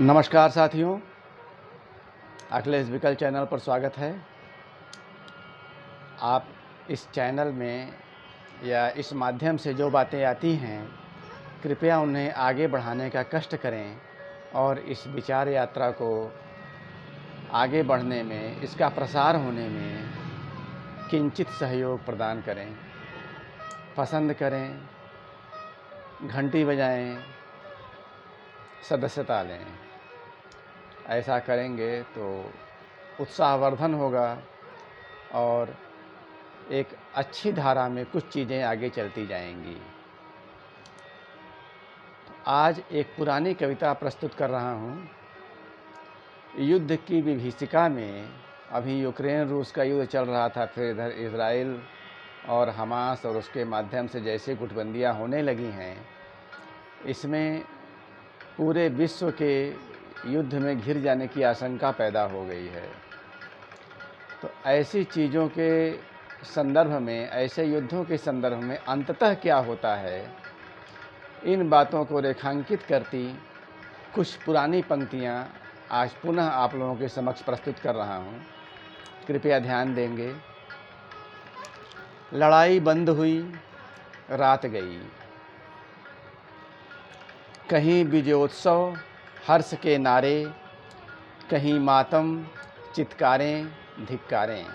नमस्कार साथियों, अखिलेश विकल चैनल पर स्वागत है। आप इस चैनल में या इस माध्यम से जो बातें आती हैं, कृपया उन्हें आगे बढ़ाने का कष्ट करें और इस विचार यात्रा को आगे बढ़ने में, इसका प्रसार होने में किंचित सहयोग प्रदान करें। पसंद करें, घंटी बजाएं, सदस्यता लें। ऐसा करेंगे तो उत्साहवर्धन होगा और एक अच्छी धारा में कुछ चीज़ें आगे चलती जाएंगी। आज एक पुरानी कविता प्रस्तुत कर रहा हूँ। युद्ध की विभीषिका में अभी यूक्रेन रूस का युद्ध चल रहा था, फिर इधर इजराइल और हमास और उसके माध्यम से जैसे गुटबंदियाँ होने लगी हैं, इसमें पूरे विश्व के युद्ध में घिर जाने की आशंका पैदा हो गई है। तो ऐसी चीज़ों के संदर्भ में, ऐसे युद्धों के संदर्भ में अंततः क्या होता है, इन बातों को रेखांकित करती कुछ पुरानी पंक्तियाँ आज पुनः आप लोगों के समक्ष प्रस्तुत कर रहा हूँ। कृपया ध्यान देंगे। लड़ाई बंद हुई, रात गई, कहीं विजयोत्सव हर्ष के नारे, कहीं मातम चित्कारें धिक्कारें।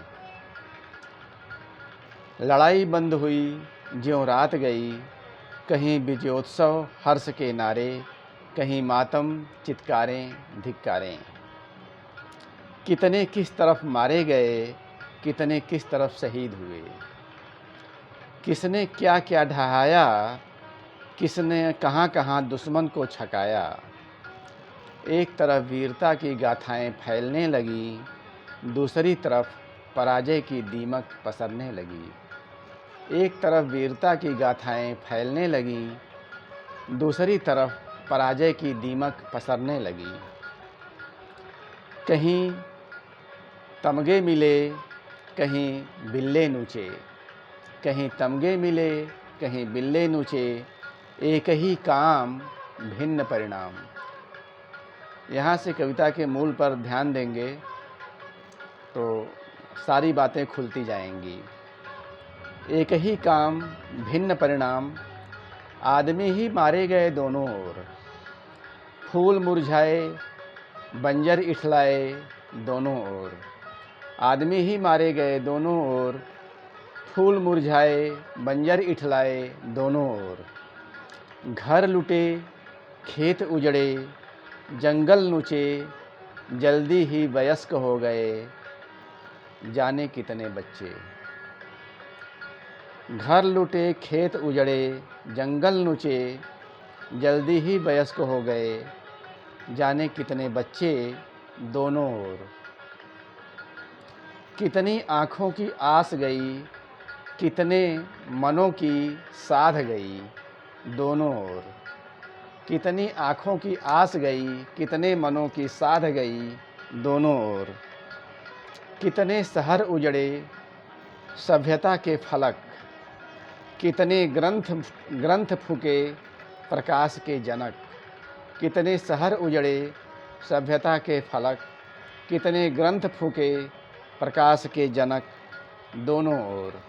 लड़ाई बंद हुई, ज्यों रात गई, कहीं विजयोत्सव हर्ष के नारे, कहीं मातम चित्कारें धिक्कारें। कितने किस तरफ मारे गए, कितने किस तरफ शहीद हुए, किसने क्या क्या ढहाया, किसने कहाँ कहाँ दुश्मन को छकाया। एक तरफ वीरता की गाथाएं फैलने लगी, दूसरी तरफ पराजय की दीमक पसरने लगी। एक तरफ वीरता की गाथाएं फैलने लगी, दूसरी तरफ पराजय की दीमक पसरने लगी। कहीं तमगे मिले, कहीं बिल्ले नूचे, कहीं तमगे मिले, कहीं बिल्ले नूचे, एक ही काम भिन्न परिणाम। यहाँ से कविता के मूल पर ध्यान देंगे तो सारी बातें खुलती जाएंगी। एक ही काम भिन्न परिणाम, आदमी ही मारे गए दोनों ओर, फूल मुरझाए बंजर इठलाए दोनों ओर। आदमी ही मारे गए दोनों ओर, फूल मुरझाए बंजर इठलाए दोनों ओर। घर लुटे खेत उजड़े, जंगल नुचे, जल्दी ही वयस्क हो गए, जाने कितने बच्चे। घर लुटे खेत उजड़े, जंगल नुचे, जल्दी ही वयस्क हो गए, जाने कितने बच्चे दोनों ओर। कितनी आँखों की आस गई, कितने मनों की साध गई दोनों ओर। कितनी आँखों की आस गई, कितने मनों की साध गई दोनों ओर। कितने शहर उजड़े सभ्यता के फलक, कितने ग्रंथ फूके प्रकाश के जनक। कितने शहर उजड़े सभ्यता के फलक, कितने ग्रंथ फूके प्रकाश के जनक दोनों ओर।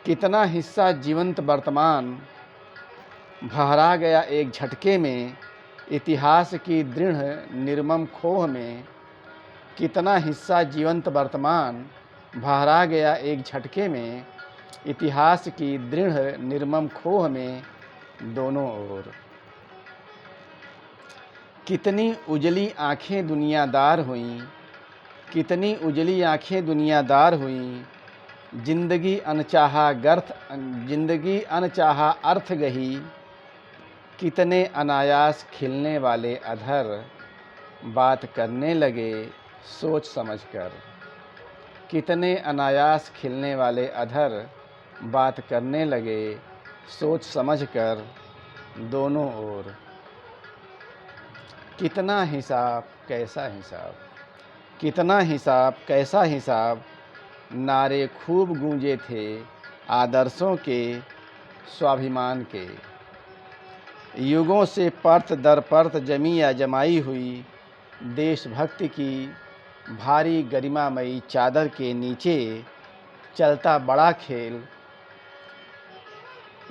कितना हिस्सा जीवंत वर्तमान भहरा गया एक झटके में, इतिहास की दृढ़ निर्मम खोह में। कितना हिस्सा जीवंत वर्तमान भहरा गया एक झटके में, इतिहास की दृढ़ निर्मम खोह में दोनों ओर। कितनी उजली आँखें दुनियादार हुईं, कितनी उजली आँखें दुनियादार हुईं, जिंदगी अनचाहा अर्थ गही। कितने अनायास खिलने वाले अधर बात करने लगे सोच समझकर। कितने अनायास खिलने वाले अधर बात करने लगे सोच समझकर दोनों ओर। कितना हिसाब कैसा हिसाब, कितना हिसाब कैसा हिसाब, नारे खूब गूंजे थे आदर्शों के स्वाभिमान के। युगों से परत दर परत जमी या जमाई हुई देशभक्ति की भारी गरिमामयी चादर के नीचे चलता बड़ा खेल।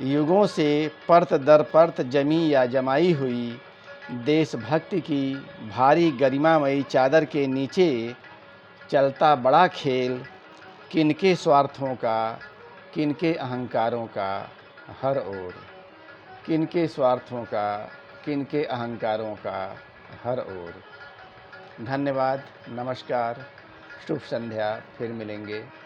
युगों से परत दर परत जमी या जमाई हुई देशभक्ति की भारी गरिमामयी चादर के नीचे चलता बड़ा खेल। किनके स्वार्थों का, किनके अहंकारों का हर ओर। किनके स्वार्थों का, किनके अहंकारों का हर ओर। धन्यवाद, नमस्कार, शुभ संध्या, फिर मिलेंगे।